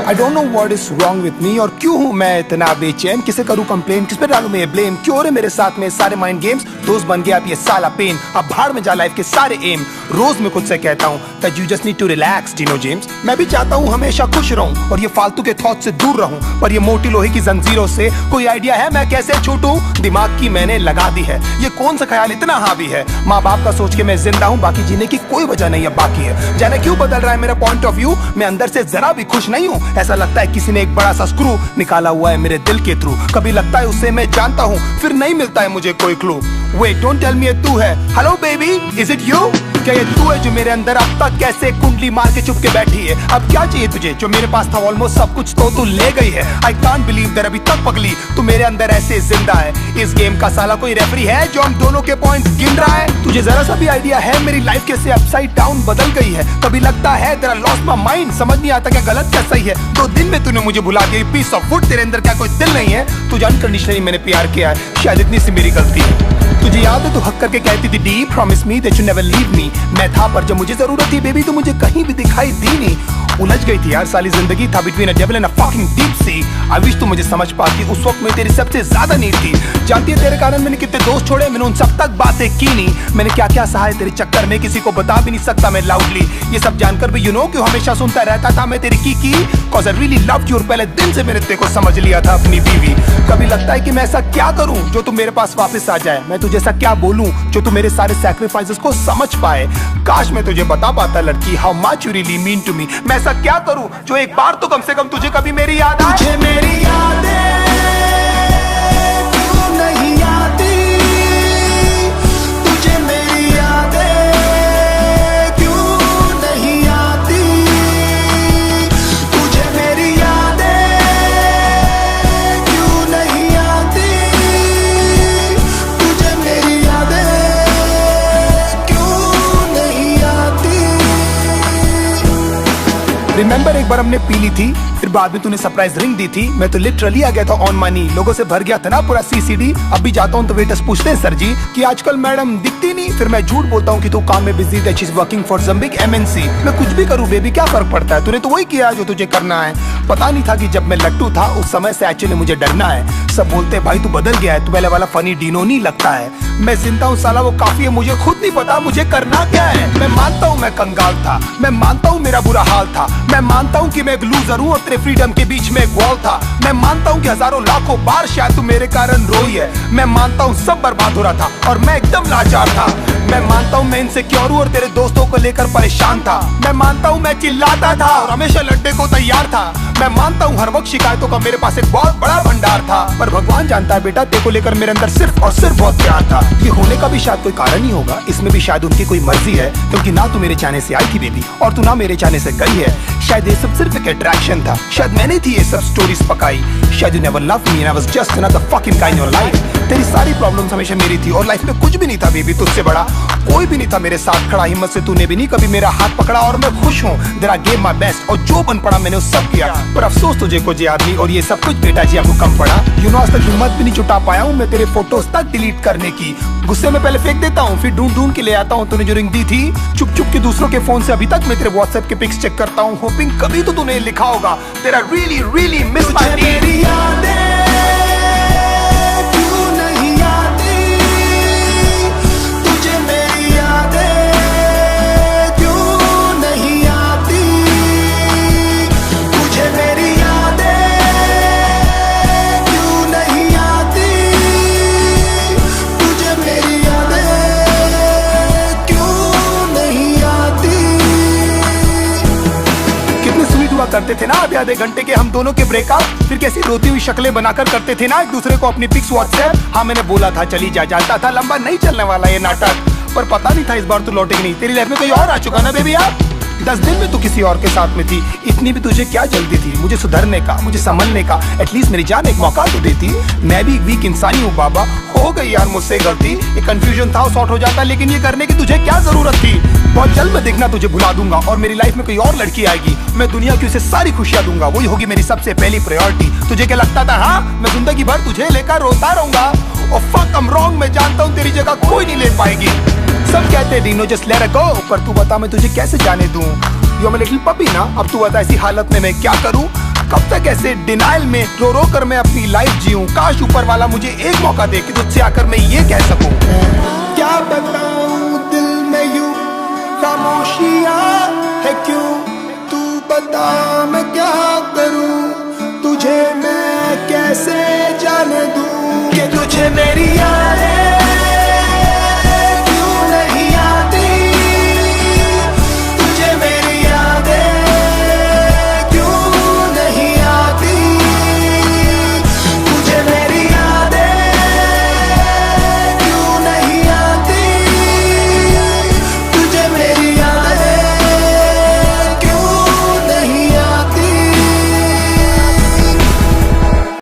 I don't know what is wrong with me, और क्यों हूँ मैं इतना बेचैन, किसे करूँ कंप्लेन, किस पे डालूं मैं ब्लेम, क्यों रे मेरे साथ में सारे माइंड गेम्स, दोस्त बन गया अब ये साला पेन, अब भाड़ में जा लाइफ के सारे एम। रोज मैं खुद से कहता हूँ that you just need to relax, Dino James। मैं भी चाहता हूँ हमेशा खुश रहूं और ये फालतू के थॉट से दूर रहूं, पर ये मोटी लोहे की जंजीरों से कोई आइडिया है मैं कैसे छूटूं, दिमाग की मैंने लगा दी है, ये कौन सा ख्याल इतना हावी है, माँ बाप का सोच के मैं जिंदा हूँ, बाकी जीने की कोई वजह नहीं अब बाकी है। जाने क्यों बदल रहा है मेरा पॉइंट ऑफ व्यू, मैं अंदर से जरा भी खुश नहीं हूँ, ऐसा लगता है किसी ने एक बड़ा सा स्क्रू निकाला हुआ है मेरे दिल के थ्रू, कभी लगता है उसे मैं जानता हूँ फिर नहीं मिलता है मुझे कोई clue. Wait don't tell me ये तू है, hello baby is it you, क्या ये तू है जो मेरे अंदर अब तक कैसे कुंडली मार के चुप के बैठी है, अब क्या चाहिए तुझे, जो मेरे पास था ऑलमोस्ट सब कुछ तो तू ले गई है, आई कांट बिलीव दैट अभी तक पगली तू मेरे अंदर ऐसे जिंदा है, इस गेम का साला कोई रेफरी है जो हम दोनों के पॉइंट्स गिन रहा है, तुझे जरा सा भी आइडिया है मेरी लाइफ कैसे अपसाइड डाउन बदल गई है, कभी लगता है तेरा लॉस्ट माय माइंड, समझ नहीं आता क्या गलत क्या सही है, 2 दिन में तूने मुझे भुला दिया, पीस ऑफ वुड तेरे अंदर क्या कोई दिल नहीं है, तुझे अनकंडीशनली मैंने प्यार किया है, शायद इतनी सी मेरी गलती है, तुझे याद है तू हक करके कहती थी D promise me that you never leave me, मैं था पर जब मुझे जरूरत थी बेबी तो मुझे कहीं भी दिखाई दी नहीं, उलझ गई थी यार साली जिंदगी, था between a devil and a fucking deep sea, I wish तू मुझे समझ पाती, उस वक्त में तेरी सबसे ज्यादा नीड थी, जानती है तेरे कारण मैंने कितने दोस्त छोड़े, मैंने उन सब तक बातें की नहीं, मैंने क्या क्या सहा है तेरे चक्कर में, किसी को बता भी नहीं सकता मैं लाउडली, ये सब जानकर भी यू नो क्यों हमेशा सुनता रहता था मैं तेरी की cause I really loved you, और पहले दिन से मैंने तेरे को समझ लिया था अपनी बीवी, कभी लगता है कि मैं ऐसा क्या करूं जो तू मेरे पास वापस आ जाए, मैं तुझे ऐसा क्या बोलूं जो तू मेरे सारे सैक्रिफाइसेस को समझ पाए, काश मैं तुझे बता पाता लड़की how much you really mean to me, मैं ऐसा क्या करूं जो एक बार तो कम से कम तुझे कभी मेरी याद आए, तुझे मेरी यादें क्यों नहीं आती, तुझे मेरी यादें क्यों नहीं आती, तुझे मेरी यादें क्यों नहीं आती, तुझे मेरी यादें क्यों नहीं आती। रिमेंबर एक बार हमने पी ली थी, फिर बाद में तूने सरप्राइज रिंग दी थी, मैं तो लिटरली आ गया था ऑन मनी, लोगों से भर गया था ना पूरा सीसीडी, अब भी जाता हूँ तो वेटर्स पूछते हैं सर जी कि आजकल मैडम दिखती नहीं, फिर मैं झूठ बोलता हूँ कि तू काम में busy that she is working for some big MNC, मैं कुछ भी करूँ बेबी क्या फर्क पड़ता है, तूने तो वही किया जो तुझे करना है, पता नहीं था कि जब मैं लट्टू था उस समय से एक्चुअली मुझे डरना है, सब बोलते भाई तू बदल गया है, तू पहले वाला फनी डीनो नहीं लगता है, मैं जिंदा हूँ साला वो काफी है, मुझे खुद नहीं पता मुझे करना क्या है, मैं मानता हूँ मैं कंगाल था, मैं मानता हूँ मेरा बुरा हाल था, मैं मानता हूँ कि मैं एक लूजर हूँ और तेरे फ्रीडम के बीच में एक वॉल था, मैं मानता हूँ कि हजारों लाखों बार शायद तू मेरे कारण रोई है, मैं मानता हूँ सब बर्बाद हो रहा था और मैं एकदम लाचार था, मैं मानता हूँ मैं इनसिक्योर हूँ और तेरे दोस्तों को लेकर परेशान था, मैं मानता हूँ मैं चिल्लाता था और हमेशा लड़ने को तैयार था, मैं मानता हूँ हर वक्त शिकायतों का मेरे पास एक बहुत बड़ा भंडार था, पर भगवान जानता है बेटा तेरे को लेकर मेरे अंदर सिर्फ और सिर्फ बहुत प्यार था, ये होने का भी शायद कोई कारण ही होगा, इसमें भी शायद उनकी कोई मर्जी है, क्योंकि ना तू मेरे चाहने से आई थी बेबी और तू ना मेरे चाहने से गई है, शायद ये सब सिर्फ एक अट्रैक्शन था, शायद मैंने थी ये सब स्टोरीज पकाई, शायद you never loved me and I was just another fucking guy in your life, तेरी सारी प्रॉब्लम्स हमेशा मेरी थी और लाइफ में कुछ भी नहीं था बेबी तुझसे बड़ा, कोई भी नहीं था मेरे साथ खड़ा, हिम्मत से तूने भी नहीं कभी मेरा हाथ पकड़ा और मैं खुश हूँ that I gave my best, और जो बन पड़ा मैंने वो सब किया, पर अफसोस तुझे कुछ याद नहीं और ये सब कुछ बेटा जी आपको कम पड़ा, यू नो आज तक हिम्मत भी नहीं जुटा पाया हूँ मैं तेरे फोटोज तक डिलीट करने की, गुस्से में पहले फेंक देता हूँ फिर ढूंढ ढूंढ के ले आता हूँ, तूने जो रिंग दी थी चुप चुप के दूसरों के फोन से अभी तक मैं तेरे व्हाट्सएप के पिक्स चेक करता हूँ, होपिंग कभी तो तूने लिखा होगा तेरा रियली रियली मिस माय मेरी यादें क्यों नहीं आती, तुझे मेरी यादें क्यों नहीं आती, तुझे मेरी यादें क्यों नहीं आती, तुझे मेरी यादें क्यों नहीं आती। कितने स्वीट हुआ करते थे ना आधे घंटे के हम दोनों के ब्रेकअप, फिर कैसी रोती हुई शक्लें बनाकर करते थे ना एक दूसरे को अपनी पिक्स व्हाट्सएप, हाँ मैंने बोला था चली जा, जानता था लंबा नहीं चलने वाला ये नाटक, पर पता नहीं था इस बार तू लौटेगी नहीं, तेरी लाइफ में कोई और आ चुका ना बेबी यार, 10 दिन में तू किसी और के साथ में थी, इतनी भी तुझे क्या जल्दी थी मुझे सुधरने का, मुझे संभलने का, एटलीस्ट मेरी जान एक मौका तो देती, मैं भी एक वीक इंसानी हूँ बाबा, हो गई यार मुझसे गलती, ये कंफ्यूजन था सॉर्ट हो जाता, लेकिन ये करने की तुझे क्या जरूरत थी, बहुत जल्द मैं देखना तुझे भुला दूंगा और मेरी लाइफ में कोई और लड़की आएगी, मैं दुनिया की उसे सारी खुशियां दूंगा, वही होगी मेरी सबसे पहली प्रायोरिटी, तुझे क्या लगता था हाँ मैं जिंदगी भर तुझे लेकर रोता रहूंगा, और फक आई एम रॉन्ग, मैं जानता हूँ तेरी जगह कोई नहीं ले पाएगी, सब कहते Dino just let it go, पर तू बता मैं तुझे कैसे जाने दूं, you are my little puppy ना, अब तू बता ऐसी हालत में मैं क्या करूं, कब तक ऐसे डिनाइल में रो रो कर मैं अपनी लाइफ जीऊं। काश ऊपर वाला मुझे एक मौका दे कि तुझसे आकर मैं ये कह सकूं। क्या बताऊं दिल में यूं खामोशियां है क्यों, तू बता मैं क्या करूं।